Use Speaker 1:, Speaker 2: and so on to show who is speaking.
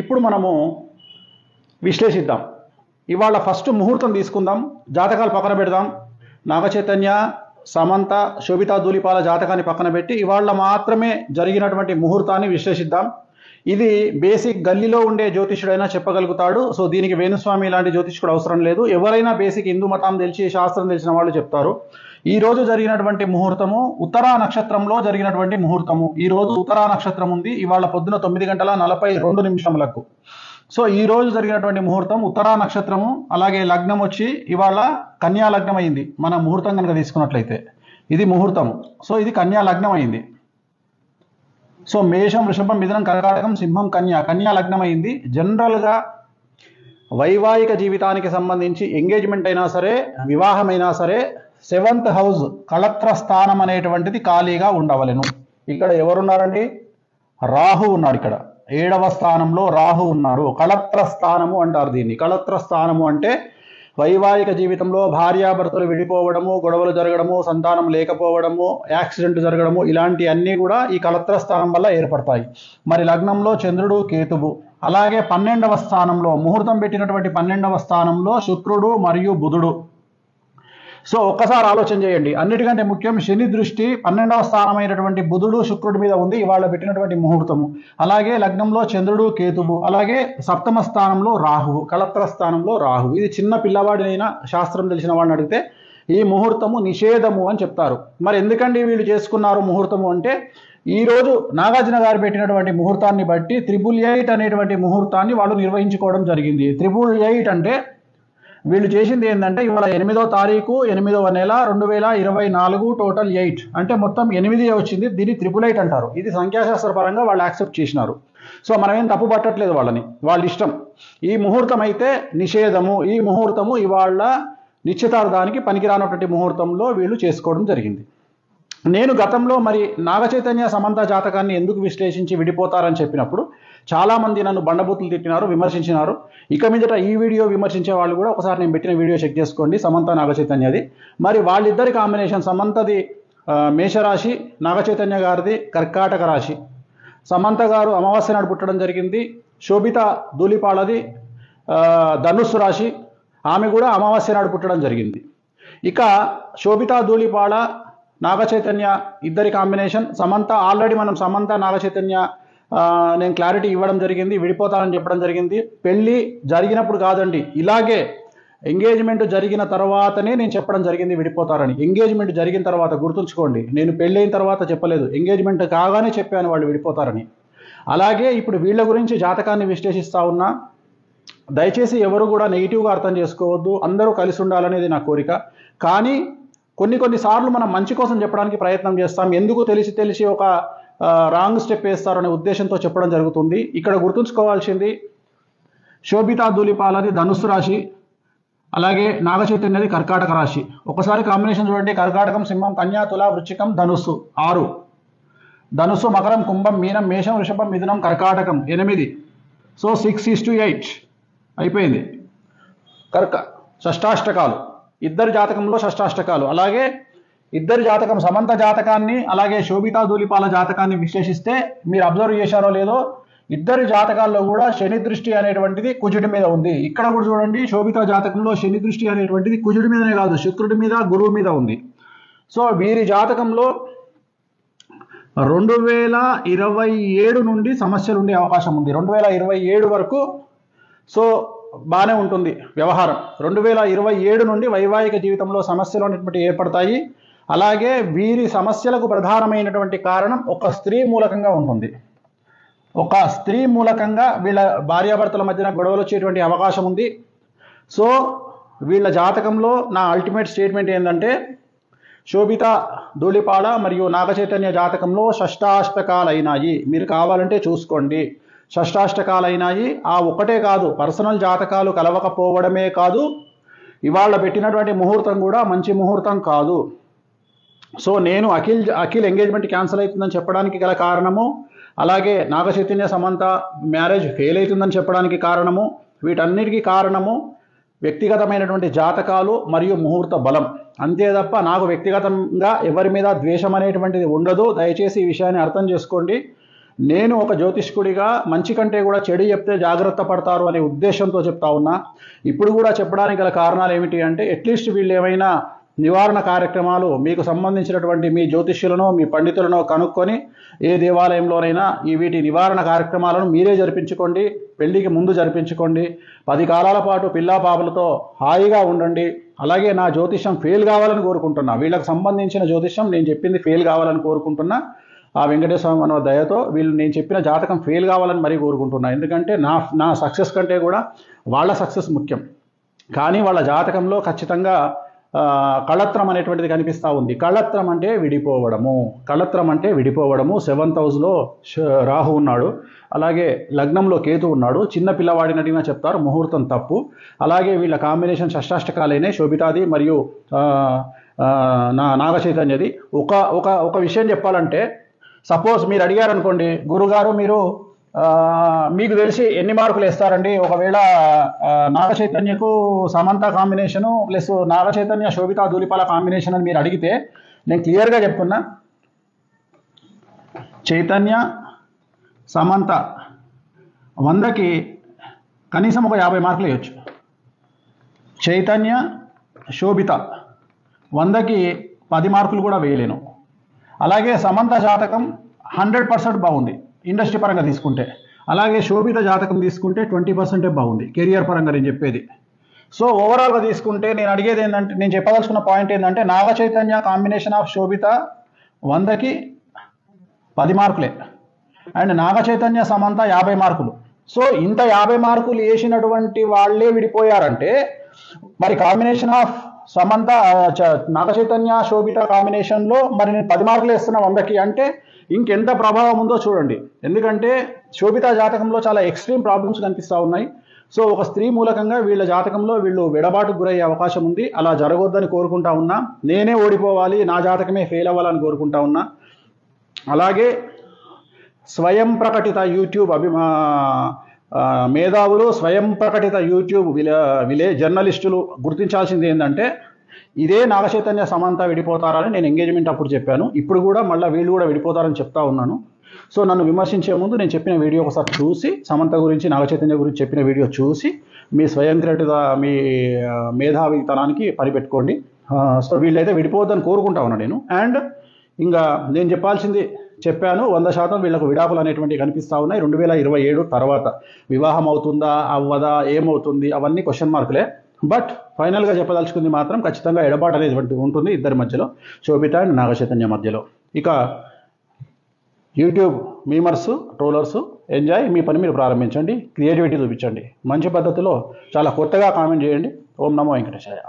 Speaker 1: ఇప్పుడు మనము విశ్లేషిద్దాం. ఇవాళ ఫస్ట్ ముహూర్తం తీసుకుందాం, జాతకాలు పక్కన పెడదాం. నాగచైతన్య, సమంత, శోభితా ధూళిపాల జాతకాన్ని పక్కన పెట్టి ఇవాళ మాత్రమే జరిగినటువంటి ముహూర్తాన్ని విశ్లేషిద్దాం. ఇది బేసిక్ గల్లీలో ఉండే జ్యోతిష్యుడైనా చెప్పగలుగుతాడు. సో దీనికి వేణుస్వామి లాంటి జ్యోతిష్కుడు అవసరం లేదు. ఎవరైనా బేసిక్ హిందూ మతం తెలిసి శాస్త్రం తెలిసిన వాళ్ళు చెప్తారు. ఈ రోజు జరిగినటువంటి ముహూర్తము ఉత్తరా నక్షత్రంలో జరిగినటువంటి ముహూర్తము. ఈ రోజు ఉత్తరా నక్షత్రం ఉంది. ఇవాళ పొద్దున 9:42 సో ఈ రోజు జరిగినటువంటి ముహూర్తం ఉత్తరా నక్షత్రము. అలాగే లగ్నం వచ్చి ఇవాళ కన్యా లగ్నం అయింది. మన ముహూర్తం కనుక తీసుకున్నట్లయితే ఇది ముహూర్తము. సో ఇది కన్యా లగ్నం అయింది. సో మేషం, వృషభం, మిథునం, కర్కాటకం, సింహం, కన్యా లగ్నం అయింది. జనరల్గా వైవాహిక జీవితానికి సంబంధించి ఎంగేజ్మెంట్ అయినా సరే, వివాహమైనా సరే, 7th హౌస్ కళత్ర స్థానం అనేటువంటిది ఖాళీగా ఉండవలెను. ఇక్కడ ఎవరున్నారండి? రాహు ఉన్నాడు. ఇక్కడ 7వ స్థానంలో రాహు ఉన్నారు. కళత్ర స్థానము అంటారు దీన్ని. కళత్ర స్థానము అంటే వైవాహిక జీవితంలో భార్యాభర్తలు విడిపోవడము, గొడవలు జరగడము, సంతానం లేకపోవడము, యాక్సిడెంట్ జరగడము, ఇలాంటి అన్నీ కూడా ఈ కళత్ర స్థానం వల్ల ఏర్పడతాయి. మరి లగ్నంలో చంద్రుడు, కేతువు, అలాగే 12వ స్థానంలో ముహూర్తం పెట్టినటువంటి 12వ స్థానంలో శుక్రుడు మరియు బుధుడు. సో ఒక్కసారి ఆలోచన చేయండి. అన్నిటికంటే ముఖ్యం శని దృష్టి 12వ స్థానమైనటువంటి బుధుడు, శుక్రుడి మీద ఉంది ఇవాళ పెట్టినటువంటి ముహూర్తము. అలాగే లగ్నంలో చంద్రుడు, కేతువు, అలాగే 7వ స్థానంలో రాహువు, కళత్ర స్థానంలో రాహువు. ఇది చిన్న పిల్లవాడినైనా శాస్త్రం తెలిసిన వాడిని అడిగితే ఈ ముహూర్తము నిషేధము అని చెప్తారు. మరి ఎందుకండి వీళ్ళు చేసుకున్నారు ముహూర్తము అంటే, ఈరోజు నాగార్జున గారు పెట్టినటువంటి ముహూర్తాన్ని బట్టి 888 అనేటువంటి ముహూర్తాన్ని వాళ్ళు నిర్వహించుకోవడం జరిగింది. 888 అంటే వీళ్ళు చేసింది ఏంటంటే, ఇవాళ 8వ తారీఖు 8వ నెల 2024 టోటల్ 8 అంటే మొత్తం 8 వచ్చింది. దీన్ని 888 అంటారు. ఇది సంఖ్యాశాస్త్ర పరంగా వాళ్ళు యాక్సెప్ట్ చేసినారు. సో మనమేం తప్పు పట్టట్లేదు వాళ్ళని, వాళ్ళ ఇష్టం. ఈ ముహూర్తం అయితే నిషేధము. ఈ ముహూర్తము ఇవాళ నిశ్చితార్థానికి పనికిరానటువంటి ముహూర్తంలో వీళ్ళు చేసుకోవడం జరిగింది. నేను గతంలో మరి నాగచైతన్య, సమంత జాతకాన్ని ఎందుకు విశ్లేషించి విడిపోతారని చెప్పినప్పుడు చాలామంది నన్ను బండబూతులు తిట్టినారు, విమర్శించినారు. ఇక మీదట ఈ వీడియో విమర్శించే వాళ్ళు కూడా ఒకసారి నేను పెట్టిన వీడియో చెక్ చేసుకోండి, సమంత, నాగచైతన్యది. మరి వాళ్ళిద్దరి కాంబినేషన్, సమంతది మేషరాశి, నాగచైతన్య గారిది కర్కాటక రాశి. సమంత గారు అమావాస్య నాడు పుట్టడం జరిగింది. శోభిత ధూళిపాలది ధనుస్సు రాశి, ఆమె కూడా అమావాస్య నాడు పుట్టడం జరిగింది. ఇక శోభిత ధూళిపాల, నాగచైతన్య ఇద్దరి కాంబినేషన్. సమంత ఆల్రెడీ మనం సమంత, నాగచైతన్య నేను క్లారిటీ ఇవ్వడం జరిగింది, విడిపోతానని చెప్పడం జరిగింది. పెళ్ళి జరిగినప్పుడు కాదండి, ఇలాగే ఎంగేజ్మెంట్ జరిగిన తర్వాతనే నేను చెప్పడం జరిగింది విడిపోతారని. ఎంగేజ్మెంట్ జరిగిన తర్వాత గుర్తుంచుకోండి, నేను పెళ్ళైన తర్వాత చెప్పలేదు, ఎంగేజ్మెంట్ కాగానే చెప్పాను వాళ్ళు విడిపోతారని. అలాగే ఇప్పుడు వీళ్ళ గురించి జాతకాన్ని విశ్లేషిస్తా ఉన్నా. దయచేసి ఎవరు కూడా నెగిటివ్గా అర్థం చేసుకోవద్దు, అందరూ కలిసి ఉండాలనేది నా కోరిక. కానీ కొన్నిసార్లు మనం మంచి కోసం చెప్పడానికి ప్రయత్నం చేస్తాం. ఎందుకు తెలిసి ఒక రాంగ్ స్టెప్ వేస్తారనే ఉద్దేశంతో చెప్పడం జరుగుతుంది. ఇక్కడ గుర్తుంచుకోవాల్సింది, శోభితా ధూళిపాలది ధనుస్సు రాశి, అలాగే నాగచైతన్యది కర్కాటక రాశి. ఒకసారి కాంబినేషన్ చూడండి. కర్కాటకం, సింహం, కన్యా, తుల, వృశ్చికం, ధనుస్సు 6, ధనుస్సు, మకరం, కుంభం, మీనం, మేషం, వృషభం, మిథునం, కర్కాటకం 8. సో 6:8 అయిపోయింది. షష్టాష్టకాలు, ఇద్దరి జాతకంలో షష్టాష్టకాలు. అలాగే ఇద్దరి జాతకం, సమంత జాతకాన్ని అలాగే శోభితా ధూళిపాల జాతకాన్ని విశ్లేషిస్తే మీరు అబ్జర్వ్ చేశారో లేదో, ఇద్దరి జాతకాల్లో కూడా శని దృష్టి అనేటువంటిది కుజుడి మీద ఉంది. ఇక్కడ కూడా చూడండి, శోభితా జాతకంలో శని దృష్టి అనేటువంటిది కుజుడి మీదనే కాదు, శుక్రుడి మీద, గురువు మీద ఉంది. సో వీరి జాతకంలో 2027 నుండి సమస్యలు ఉండే అవకాశం ఉంది. 2027 వరకు సో బాగానే ఉంటుంది వ్యవహారం. 2027 నుండి వైవాహిక జీవితంలో సమస్యలు అనేటువంటి ఏర్పడతాయి. అలాగే వీరి సమస్యలకు ప్రధానమైనటువంటి కారణం ఒక స్త్రీ మూలకంగా ఉంటుంది. ఒక స్త్రీ మూలకంగా వీళ్ళ భార్యాభర్తల మధ్యన గొడవలు వచ్చేటువంటి అవకాశం ఉంది. సో వీళ్ళ జాతకంలో నా అల్టిమేట్ స్టేట్మెంట్ ఏంటంటే, శోభిత ధూళిపాల మరియు నాగచైతన్య జాతకంలో షష్టాష్టకాలు అయినాయి. మీరు కావాలంటే చూసుకోండి, షష్టాష్టకాలు అయినాయి. ఆ ఒక్కటే కాదు, పర్సనల్ జాతకాలు కలవకపోవడమే కాదు, ఇవాళ పెట్టినటువంటి ముహూర్తం కూడా మంచి ముహూర్తం కాదు. సో నేను అఖిల్ ఎంగేజ్మెంట్ క్యాన్సిల్ అవుతుందని చెప్పడానికి గల కారణము, అలాగే నాగచైతన్య సమంత మ్యారేజ్ ఫెయిల్ అవుతుందని చెప్పడానికి కారణము, వీటన్నిటికీ కారణము వ్యక్తిగతమైనటువంటి జాతకాలు మరియు ముహూర్త బలం. అంతే తప్ప నాకు వ్యక్తిగతంగా ఎవరి మీద ద్వేషం అనేటువంటిది ఉండదు. దయచేసి ఈ విషయాన్ని అర్థం చేసుకోండి. నేను ఒక జ్యోతిష్కుడిగా మంచి కంటే కూడా చెడు చెప్తే జాగ్రత్త పడతారు అనే ఉద్దేశంతో చెప్తా ఉన్నా. ఇప్పుడు కూడా చెప్పడానికి గల కారణాలు ఏమిటి అంటే, అట్లీస్ట్ వీళ్ళు ఏమైనా నివారణ కార్యక్రమాలు మీకు సంబంధించినటువంటి మీ జ్యోతిష్యులను మీ పండితులను కనుక్కొని ఏ దేవాలయంలోనైనా వీటి నివారణ కార్యక్రమాలను మీరే జరిపించుకోండి. పెళ్లికి ముందు జరిపించుకోండి. 10 కాలాల పాటు పిల్లా పాపలతో హాయిగా ఉండండి. అలాగే నా జ్యోతిష్యం ఫెయిల్ కావాలని కోరుకుంటున్నా. వీళ్ళకి సంబంధించిన జ్యోతిష్యం నేను చెప్పింది ఫెయిల్ కావాలని కోరుకుంటున్నా. ఆ వెంకటేశ్వర స్వామి అన్న దయతో వీళ్ళు నేను చెప్పిన జాతకం ఫెయిల్ కావాలని మరీ కోరుకుంటున్నా. ఎందుకంటే నా సక్సెస్ కంటే కూడా వాళ్ళ సక్సెస్ ముఖ్యం. కానీ వాళ్ళ జాతకంలో ఖచ్చితంగా కళత్రం అనేటువంటిది కనిపిస్తూ ఉంది. కళత్రం అంటే విడిపోవడము. కళత్రం అంటే విడిపోవడము. 7th హౌస్లో రాహు ఉన్నాడు, అలాగే లగ్నంలో కేతు ఉన్నాడు. చిన్న పిల్లవాడిని అడిగినా చెప్తారు ముహూర్తం తప్పు. అలాగే వీళ్ళ కాంబినేషన్ షష్టాష్టకాలైన శోభితాది మరియు నాగ చైతన్యది. ఒక విషయం చెప్పాలంటే, సపోజ్ మీరు అడిగారు అనుకోండి, గురుగారు మీరు మీకు తెలిసి ఎన్ని మార్కులు వేస్తారండి ఒకవేళ నాగ చైతన్యకు Samantha combination plus Naga Chaitanya Sobhita Dhulipala combination అని మీరు అడిగితే నేను క్లియర్గా చెప్తున్నా, చైతన్య సమంత 100కి కనీసం ఒక 50 మార్కులు వేయచ్చు. చైతన్య శోభిత 100కి 10 మార్కులు కూడా వేయలేను. అలాగే సమంత జాతకం 100% బాగుంది ఇండస్ట్రీ పరంగా తీసుకుంటే. అలాగే శోభిత జాతకం తీసుకుంటే 20% బాగుంది కెరియర్ పరంగా నేను చెప్పేది. సో ఓవరాల్గా తీసుకుంటే నేను అడిగేది ఏంటంటే, నేను చెప్పదలుచుకున్న పాయింట్ ఏంటంటే, నాగ చైతన్య కాంబినేషన్ ఆఫ్ శోభిత 100కి 10 మార్కులే, అండ్ నాగ చైతన్య సమంత 50 మార్కులు. సో ఇంత 50 మార్కులు వేసినటువంటి వాళ్ళే విడిపోయారంటే, మరి కాంబినేషన్ ఆఫ్ సమంత నాగ చైతన్య శోభిత కాంబినేషన్లో మరి నేను 10 మార్కులు వేస్తున్నా 100కి అంటే ఇంకెంత ప్రభావం ఉందో చూడండి. ఎందుకంటే శోభిత జాతకంలో చాలా ఎక్స్ట్రీమ్ ప్రాబ్లమ్స్ కనిపిస్తూ ఉన్నాయి. సో ఒక స్త్రీ మూలకంగా వీళ్ళ జాతకంలో వీళ్ళు విడబాటుకు గురయ్యే అవకాశం ఉంది. అలా జరగొద్దని కోరుకుంటా ఉన్నా. నేనే ఓడిపోవాలి, నా జాతకమే ఫెయిల్ అవ్వాలని కోరుకుంటా ఉన్నా. అలాగే స్వయం ప్రకటిత యూట్యూబ్ మేధావులు, స్వయం ప్రకటిత యూట్యూబ్ జర్నలిస్టులు గుర్తించాల్సింది ఏంటంటే, ఇదే నాగ చైతన్య సమంత విడిపోతారని నేను ఎంగేజ్మెంట్ అప్పుడు చెప్పాను. ఇప్పుడు కూడా మళ్ళీ వీళ్ళు కూడా విడిపోతారని చెప్తా ఉన్నాను. సో నన్ను విమర్శించే ముందు నేను చెప్పిన వీడియో ఒకసారి చూసి, సమంత గురించి నాగ చైతన్య గురించి చెప్పిన వీడియో చూసి మీ స్వయం ప్రకటిత మీ మేధావితనానికి పనిపెట్టుకోండి. సో వీళ్ళైతే విడిపోవద్దని కోరుకుంటా ఉన్నాను నేను. అండ్ ఇంకా నేను చెప్పాల్సింది చెప్పాను. 100% వీళ్ళకు విడాకులు అనేటువంటివి కనిపిస్తూ ఉన్నాయి. 2027 తర్వాత వివాహం అవుతుందా అవ్వదా ఏమవుతుంది అవన్నీ క్వశ్చన్ మార్కులే. బట్ ఫైనల్గా చెప్పదలుచుకుంది మాత్రం ఖచ్చితంగా ఎడబాటు అనేటువంటి ఉంటుంది ఇద్దరి మధ్యలో, శోభిత అండ్ నాగ చైతన్య మధ్యలో. ఇక యూట్యూబ్ మీమర్స్, ట్రోలర్స్ ఎంజాయ్, మీ పని మీరు ప్రారంభించండి, క్రియేటివిటీ చూపించండి, మంచి పద్ధతిలో చాలా కొత్తగా కామెంట్ చేయండి. ఓం నమో వెంకటేశాయ.